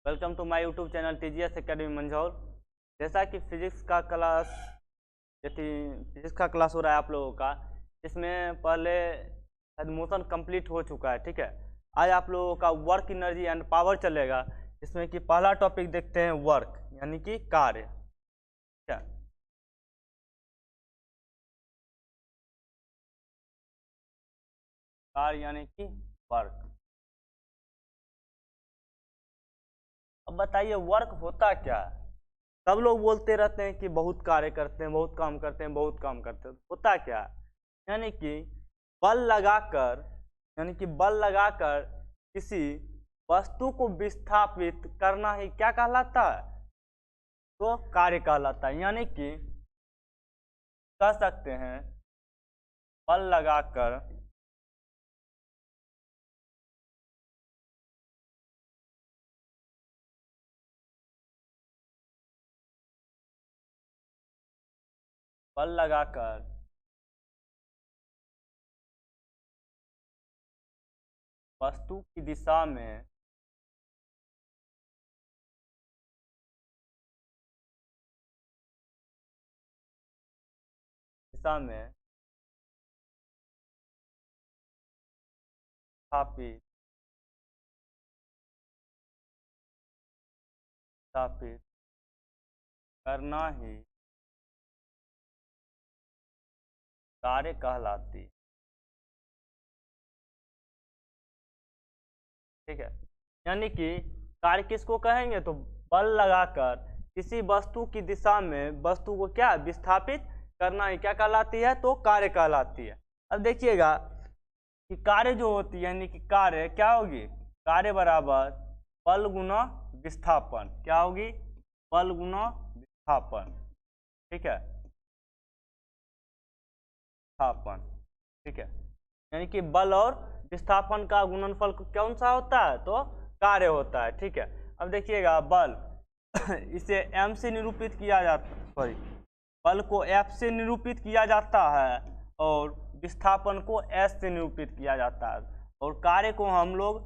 Welcome to my YouTube channel TGS academy Manjhaul. जैसा कि physics का क्लास हो रहा है आप लोगों का, इसमें पहले एडमिशन कंप्लीट हो चुका है। ठीक है, आज आप लोगों का वर्क एनर्जी एंड पावर चलेगा, जिसमें कि पहला टॉपिक देखते हैं वर्क यानी कि कार्य। ठीक है, कार्य यानी कि वर्क। अब बताइए वर्क होता क्या है। सब लोग बोलते रहते हैं कि बहुत कार्य करते हैं, बहुत काम करते हैं, बहुत काम करते हैं। होता क्या है, यानी कि बल लगाकर किसी वस्तु को विस्थापित करना ही क्या कहलाता है, तो कार्य कहलाता है। यानी कि कह सकते हैं बल लगाकर वस्तु की दिशा में स्थापित करना ही कार्य कहलाती। ठीक है, यानी कि कार्य किसको कहेंगे, तो बल लगाकर किसी वस्तु की दिशा में वस्तु को क्या विस्थापित करना ही क्या कहलाती है, तो कार्य कहलाती है। अब देखिएगा कि कार्य जो होती है, यानी कि कार्य क्या होगी, कार्य बराबर बल गुना विस्थापन। क्या होगी, बल गुना विस्थापन। ठीक है, विस्थापन। ठीक है, यानी कि बल और विस्थापन का गुणनफल कौन सा होता है, तो कार्य होता है। ठीक है, अब देखिएगा बल इसे m से निरूपित किया जाता, बल को F से निरूपित किया जाता है और विस्थापन को S से निरूपित किया जाता है, और कार्य को हम लोग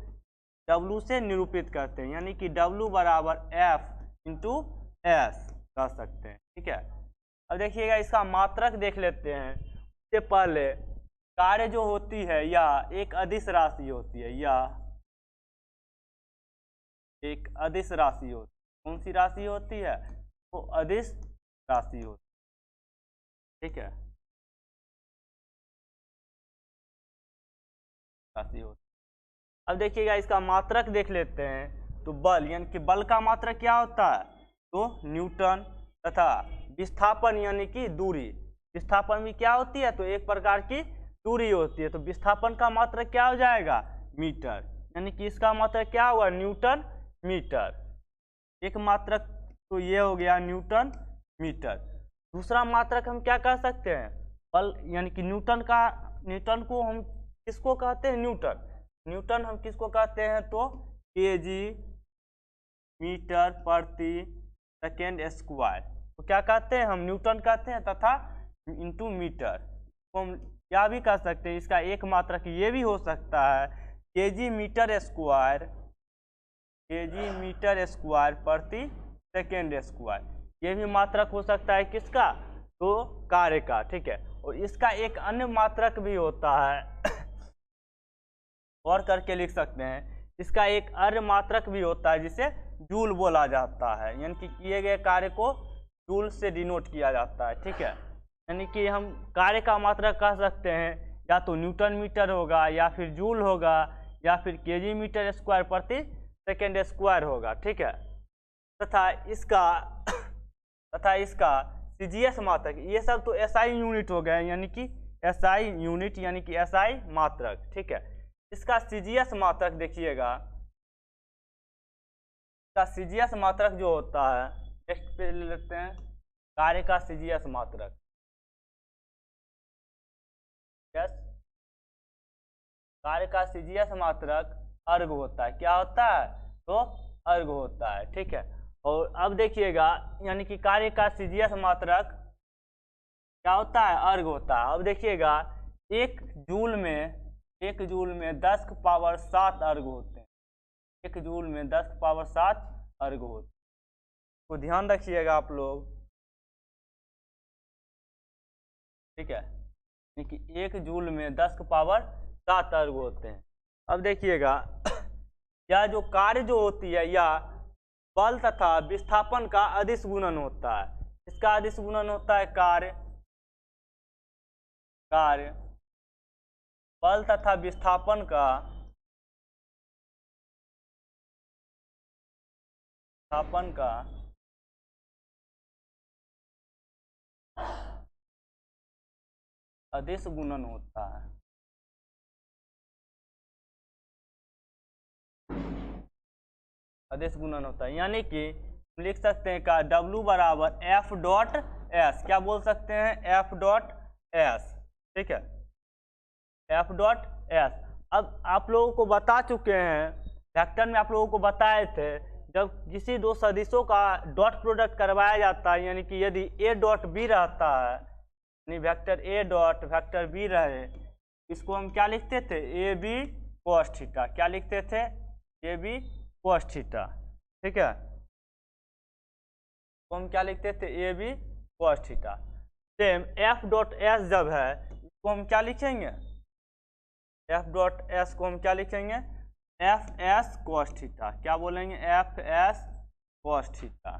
W से निरूपित करते हैं, यानी कि W बराबर F इंटू S कह सकते हैं। ठीक है, अब देखिएगा इसका मात्रक देख लेते हैं। इससे पहले कार्य जो होती है या एक अदिश राशि होती है, या एक अदिश राशि होती है। कौन सी राशि होती है, तो अदिश राशि होती है। ठीक है, राशि होती है। अब देखिएगा इसका मात्रक देख लेते हैं। तो बल यानी कि बल का मात्रक क्या होता है, तो न्यूटन, तथा विस्थापन यानी कि दूरी। विस्थापन भी क्या होती है, तो एक प्रकार की दूरी होती है। तो विस्थापन का मात्रक क्या हो जाएगा, मीटर, यानी कि इसका मात्रक क्या हुआ, न्यूटन मीटर। एक मात्रक तो ये हो गया न्यूटन मीटर। दूसरा मात्रक हम क्या कह सकते हैं, बल यानी कि न्यूटन को हम किसको कहते हैं, न्यूटन हम किसको कहते हैं, तो केजी मीटर प्रति सेकेंड स्क्वायर। तो क्या कहते हैं, हम न्यूटन कहते हैं, तथा इंटू मीटर तो हम क्या भी कह सकते हैं। इसका एक मात्रक ये भी हो सकता है केजी मीटर स्क्वायर प्रति सेकेंड स्क्वायर। ये भी मात्रक हो सकता है किसका, तो कार्य का। ठीक है, और इसका एक अन्य मात्रक भी होता है और करके लिख सकते हैं। इसका एक अन्य मात्रक भी होता है जिसे जूल बोला जाता है, यानी कि किए गए कार्य को जूल से डिनोट किया जाता है। ठीक है, यानी कि हम कार्य का मात्रक कह सकते हैं या तो न्यूटन मीटर होगा, या फिर जूल होगा, या फिर केजी मीटर स्क्वायर प्रति सेकेंड स्क्वायर होगा। ठीक है, तथा इसका सीजीएस मात्रक, ये सब तो एसआई यूनिट हो गए, यानी कि एसआई यूनिट यानी कि एसआई मात्रक। ठीक है, इसका सीजीएस मात्रक देखिएगा, इसका सीजीएस मात्रक जो होता है, नेक्स्ट पे ले लेते हैं कार्य का सीजीएस मात्रक। यस, कार्य का सीजीएस मात्रक अर्ग होता है। क्या होता है, तो अर्ग होता है। ठीक है, और अब देखिएगा यानी कि कार्य का सीजीएस मात्रक क्या होता है, अर्ग होता है। अब देखिएगा एक जूल में 10 की पावर 7 अर्ग होते हैं। 1 जूल में 10 की पावर 7 अर्घ होता, तो ध्यान रखिएगा आप लोग, ठीक है। कि 1 जूल में 10 की पावर 7 अर्घ होते हैं। अब देखिएगा यह जो कार्य जो होती है या बल तथा विस्थापन का अदिश गुणन होता है। इसका अदिश गुणन होता है कार्य बल तथा विस्थापन का अदिश गुणन होता है। अदिश गुणन होता है, यानी कि लिख सकते हैं का W बराबर F डॉट एस, क्या बोल सकते हैं, F डॉट एस, ठीक है, F डॉट एस। अब आप लोगों को बता चुके हैं, वेक्टर में आप लोगों को बताए थे, जब किसी दो सदिशों का डॉट प्रोडक्ट करवाया जाता है, यानी कि यदि A डॉट बी रहता है, यानी vector A dot vector b रहे, इसको हम क्या लिखते थे, ए बी कॉस थीटा, क्या लिखते थे, ए बी कॉस थीटा, ठीक है, तो हम क्या लिखते थे, a b cos theta. Same F dot s जब है, इसको हम क्या लिखेंगे, F डॉट एस को हम क्या लिखेंगे, एफ एस कॉस थीटा, क्या बोलेंगे, एफ एस कॉस थीटा,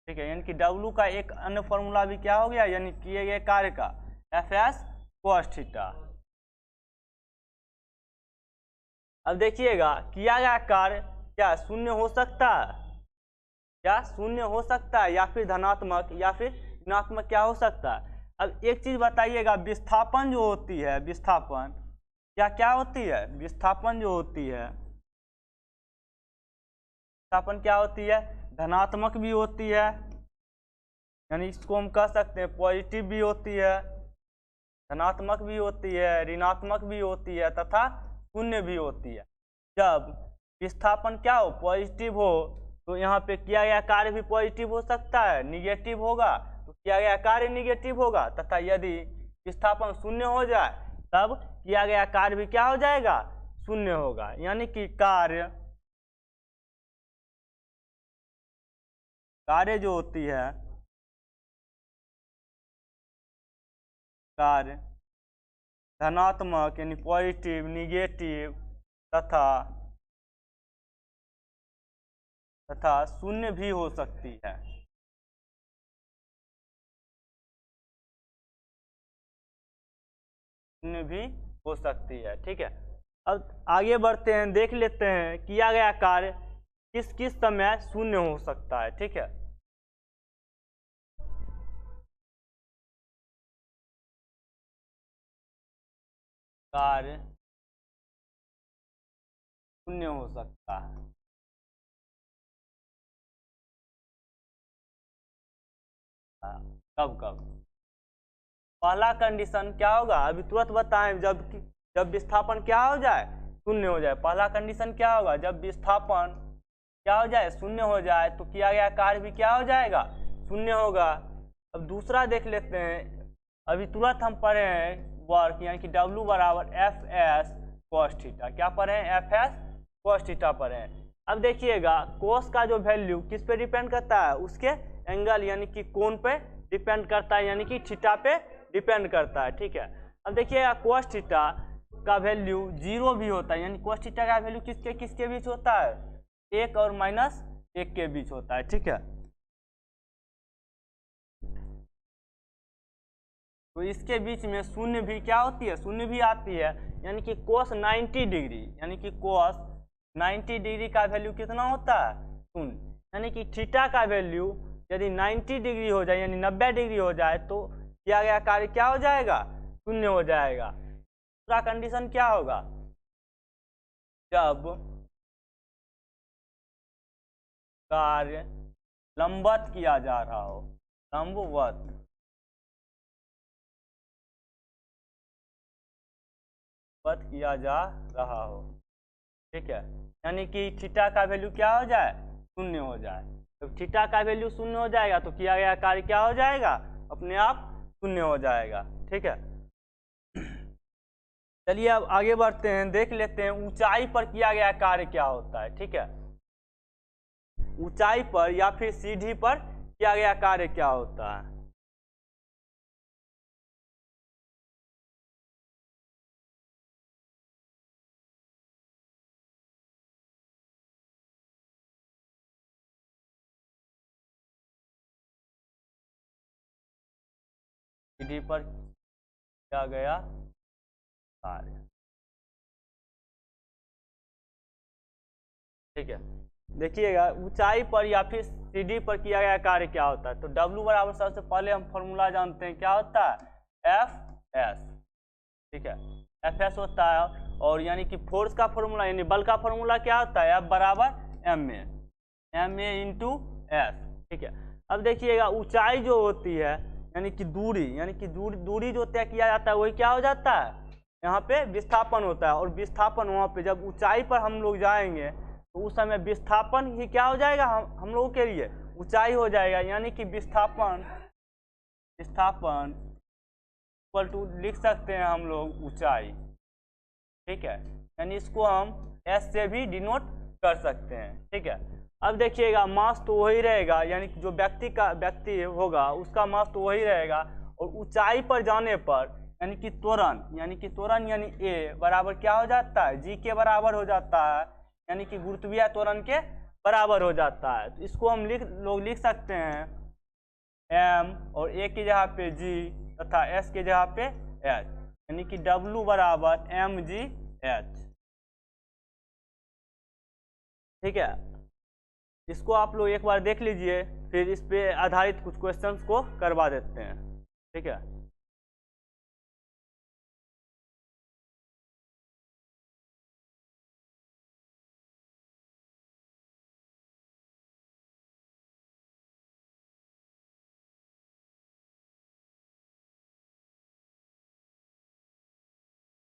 ठीक है। यानी कि W का एक अन्य फॉर्मूला भी क्या हो गया, यानी किए गए कार्य का एफ एस कॉस थीटा। अब देखिएगा किया गया कार्य क्या शून्य हो सकता है, क्या शून्य हो सकता है, या फिर धनात्मक या फिर ऋणात्मक क्या हो सकता है। अब एक चीज बताइएगा, विस्थापन जो होती है, विस्थापन क्या होती है, विस्थापन जो होती है, विस्थापन क्या होती है, धनात्मक भी होती है, यानी इसको हम कह सकते हैं पॉजिटिव भी होती है, धनात्मक भी होती है, ऋणात्मक भी होती है तथा शून्य भी होती है। जब विस्थापन क्या हो, पॉजिटिव हो, तो यहाँ पे किया गया कार्य भी पॉजिटिव हो सकता है, निगेटिव होगा तो किया गया कार्य निगेटिव होगा, तथा यदि विस्थापन शून्य हो जाए तब किया गया कार्य भी क्या हो जाएगा, शून्य होगा। यानी कि कार्य जो होती है, कार्य धनात्मक यानी पॉजिटिव, निगेटिव तथा शून्य भी हो सकती है। शून्य भी हो सकती है, ठीक है। अब आगे बढ़ते हैं, देख लेते हैं किया गया कार्य किस किस समय शून्य हो सकता है, ठीक है। कार्य शून्य हो सकता है, कब कब, पहला कंडीशन क्या होगा, अभी तुरंत बताएं, जब विस्थापन क्या हो जाए, शून्य हो जाए। पहला कंडीशन क्या होगा, जब विस्थापन क्या हो जाए, शून्य हो जाए, तो किया गया कार्य भी क्या हो जाएगा, शून्य होगा। अब दूसरा देख लेते हैं, अभी तुरंत हम पढ़े हैं वर्क, यानी कि W बराबर एफ एस कॉस थीटा, क्या पढ़े हैं, एफ एस कॉस थीटा पढ़े हैं। अब देखिएगा कोस का जो वैल्यू किस पे डिपेंड करता है, उसके एंगल यानी कि कोण पे डिपेंड करता है, यानी कि थीटा पे डिपेंड करता है, ठीक है। अब देखिएगा कॉस थीटा का वैल्यू 0 भी होता है, यानी कॉस थीटा का वैल्यू किसके किसके बीच होता है, 1 और -1 के बीच होता है, ठीक है। तो इसके बीच में शून्य भी क्या होती है, शून्य भी आती है, यानी कि cos 90 डिग्री, यानी कि cos 90 डिग्री का वैल्यू कितना होता है, शून्य। यानी कि थीटा का वैल्यू यदि 90 डिग्री हो जाए, यानी 90 डिग्री हो जाए, तो किया गया कार्य क्या हो जाएगा, शून्य हो जाएगा। दूसरा कंडीशन क्या होगा, जब कार्य लंबवत किया जा रहा हो, लंबवत किया जा रहा हो, ठीक है। यानी कि थीटा का वैल्यू क्या हो जाए, शून्य हो जाए। तो थीटा का वैल्यू शून्य हो जाएगा तो किया गया कार्य क्या हो जाएगा, अपने आप शून्य हो जाएगा, ठीक है। चलिए अब आगे बढ़ते हैं, देख लेते हैं ऊंचाई पर किया गया कार्य क्या होता है, ठीक है। ऊंचाई पर या फिर सीढ़ी पर किया गया कार्य क्या होता है? सीढ़ी पर किया गया कार्य। ठीक है, देखिएगा ऊंचाई पर या फिर सीढ़ी पर किया गया कार्य क्या होता है। तो W बराबर सबसे पहले हम फॉर्मूला जानते हैं, क्या होता है? Fs। ठीक है, Fs होता है। और यानी कि फोर्स का फॉर्मूला यानी बल का फॉर्मूला क्या होता है? F बराबर ma इंटू एस। ठीक है, अब देखिएगा ऊंचाई जो होती है यानी कि दूरी जो तय किया जाता है वही क्या हो जाता है? यहाँ पे विस्थापन होता है। और विस्थापन वहाँ पे जब ऊंचाई पर हम लोग जाएंगे तो उस समय विस्थापन ही क्या हो जाएगा? हम लोगों के लिए ऊंचाई हो जाएगा। यानी कि विस्थापन इक्वल टू लिख सकते हैं हम लोग ऊंचाई। ठीक है, यानी इसको हम S से भी डिनोट कर सकते हैं। ठीक है, अब देखिएगा मास तो वही रहेगा, यानी कि जो व्यक्ति होगा उसका मास तो वही रहेगा। और ऊंचाई पर जाने पर यानी कि त्वरण यानी A बराबर क्या हो जाता है? G के बराबर हो जाता है, यानी कि गुरुत्वीय त्वरण के बराबर हो जाता है। तो इसको हम लोग लिख सकते हैं M और A की जगह पे G तथा S की जगह पे H, यानी कि W बराबर mgh। ठीक है, इसको आप लोग एक बार देख लीजिए, फिर इस पे आधारित कुछ क्वेश्चंस को करवा देते हैं। ठीक है,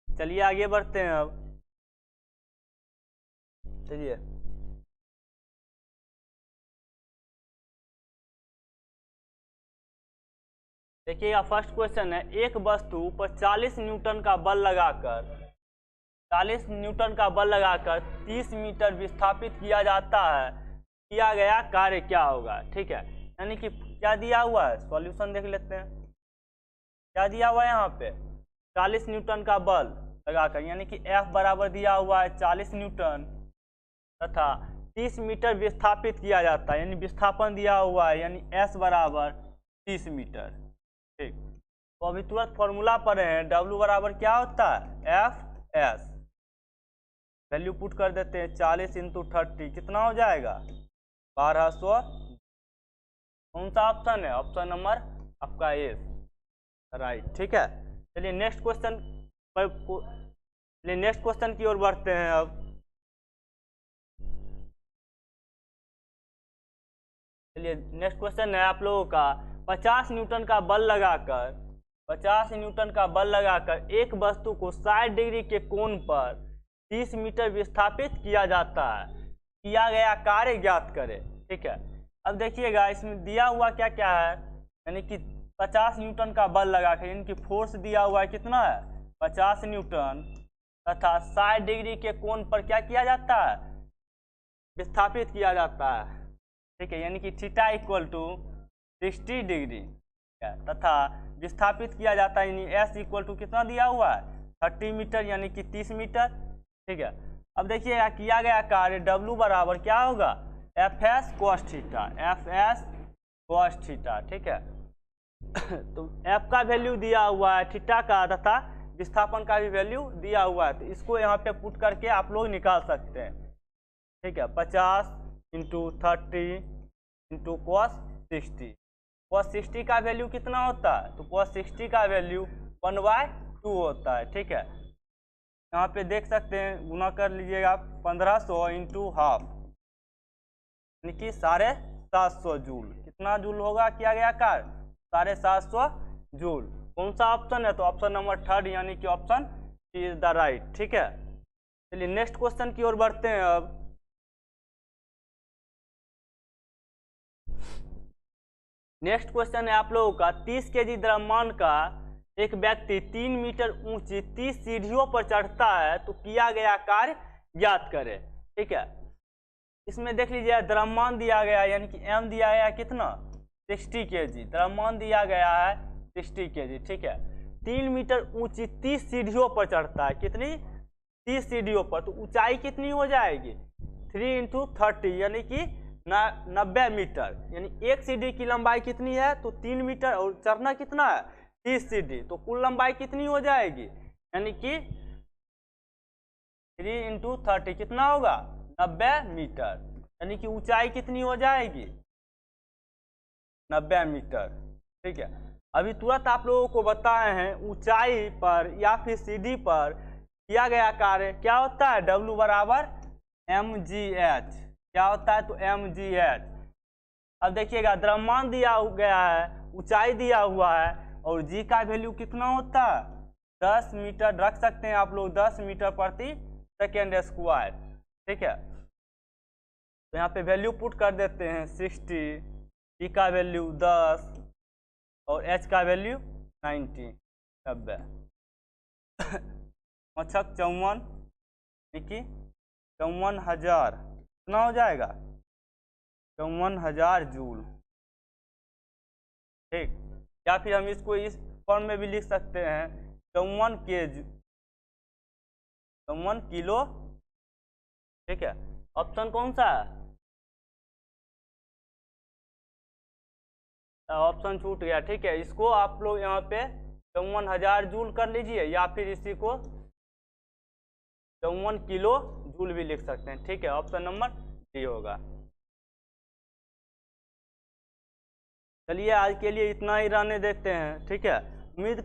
चलिए आगे बढ़ते हैं। अब चलिए देखिएगा, फर्स्ट क्वेश्चन है, एक वस्तु पर 40 न्यूटन का बल लगाकर 30 मीटर विस्थापित किया जाता है, किया गया कार्य क्या होगा? ठीक है, यानी कि क्या दिया हुआ है, सॉल्यूशन देख लेते हैं। क्या दिया हुआ है यहाँ पे? 40 न्यूटन का बल लगाकर, यानी कि F बराबर दिया हुआ है 40 न्यूटन तथा 30 मीटर विस्थापित किया जाता है, यानी विस्थापन दिया हुआ है, यानी S बराबर 30 मीटर। ठीक, तो अभी तुरंत फॉर्मूला पढ़े हैं, W बराबर क्या होता है? Fs। वैल्यू पुट कर देते हैं, 40 इंटू 30 कितना हो जाएगा? 1200। कौन सा ऑप्शन है? ऑप्शन नंबर आपका ए, राइट। ठीक है, चलिए नेक्स्ट क्वेश्चन की ओर बढ़ते हैं। अब चलिए नेक्स्ट क्वेश्चन है आप लोगों का, 50 न्यूटन का बल लगाकर एक वस्तु को 60 डिग्री के कोण पर 30 मीटर विस्थापित किया जाता है, किया गया कार्य ज्ञात करें। ठीक है, अब देखिएगा इसमें दिया हुआ क्या क्या है, यानी कि 50 न्यूटन का बल लगाकर, यानी कि फोर्स दिया हुआ है कितना है? 50 न्यूटन तथा 60 डिग्री के कोण पर क्या किया जाता है? विस्थापित किया जाता है। ठीक है, यानी कि थीटा इक्वल टू 60 डिग्री तथा विस्थापित किया जाता है, यानी S इक्वल टू कितना दिया हुआ है? 30 मीटर, यानी कि 30 मीटर। ठीक है, अब देखिएगा किया गया कार्य W बराबर क्या होगा? Fs cos theta. ठीक है, तो F का वैल्यू दिया हुआ है, थीटा का तथा विस्थापन का भी वैल्यू दिया हुआ है, तो इसको यहाँ पे पुट करके आप लोग निकाल सकते हैं। ठीक है, 50 इंटू 30 इंटू cos 60 का वैल्यू कितना होता है? तो cos 60 का वैल्यू 1/2 होता है। ठीक है, यहाँ पे देख सकते हैं, गुना कर लीजिएगा, 1500 इंटू हाफ, यानी कि 750 जूल। कितना जूल होगा किया गया कार्य? 750 जूल। कौन सा ऑप्शन है? तो ऑप्शन नंबर 3, यानी कि ऑप्शन इज द राइट। ठीक है, चलिए नेक्स्ट क्वेश्चन की ओर बढ़ते हैं। अब नेक्स्ट क्वेश्चन है आप लोगों का, 30 केजी द्रव्यमान का एक व्यक्ति 3 मीटर ऊंची 30 सीढ़ियों पर चढ़ता है, तो किया गया कार्य ज्ञात करें। ठीक है, इसमें देख लीजिए द्रव्यमान दिया गया यानी कि m दिया गया कितना 60 kg, द्रव्यमान दिया गया है 60 kg। ठीक है, 3 मीटर ऊंची 30 सीढ़ियों पर चढ़ता है, कितनी 30 सीढ़ियों पर, तो ऊंचाई कितनी हो जाएगी 3 × 30 यानी कि 90 मीटर, यानी एक सीढ़ी की लंबाई कितनी है तो 3 मीटर और चढ़ना कितना है 30 सीढ़ी, तो कुल लंबाई कितनी हो जाएगी यानी कि 3 × 30 कितना होगा 90 मीटर, यानी कि ऊंचाई कितनी हो जाएगी 90 मीटर। ठीक है, अभी तुरंत आप लोगों को बताए हैं ऊंचाई पर या फिर सीढ़ी पर किया गया कार्य क्या होता है, W बराबर mgh, क्या होता है तो mgh। अब देखिएगा द्रव्यमान दिया गया है, ऊंचाई दिया हुआ है और g का वैल्यू कितना होता है 10 मीटर, रख सकते हैं आप लोग 10 मीटर प्रति सेकेंड स्क्वायर। ठीक है, तो यहाँ पे वैल्यू पुट कर देते हैं 60, g का वैल्यू 10 और h का वैल्यू 90 90 मछक 54 यानी 54,000 कितना हो जाएगा 54,000 जूल। ठीक, या फिर हम इसको इस फॉर्म में भी लिख सकते हैं 54 किलो। ठीक है, ऑप्शन कौन सा है, ऑप्शन छूट गया। ठीक है, इसको आप लोग यहाँ पे 54,000 जूल कर लीजिए या फिर इसी को 54 किलो जूल भी लिख सकते हैं। ठीक है, ऑप्शन नंबर डी होगा। चलिए आज के लिए इतना ही रहने देते हैं। ठीक है, उम्मीद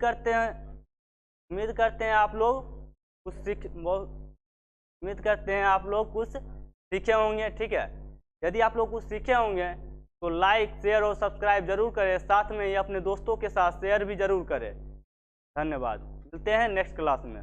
करते हैं आप लोग कुछ सीखे होंगे। ठीक है, यदि आप लोग कुछ सीखे होंगे तो लाइक शेयर और सब्सक्राइब जरूर करें, साथ में ही अपने दोस्तों के साथ शेयर भी जरूर करें। धन्यवाद, मिलते हैं नेक्स्ट क्लास में।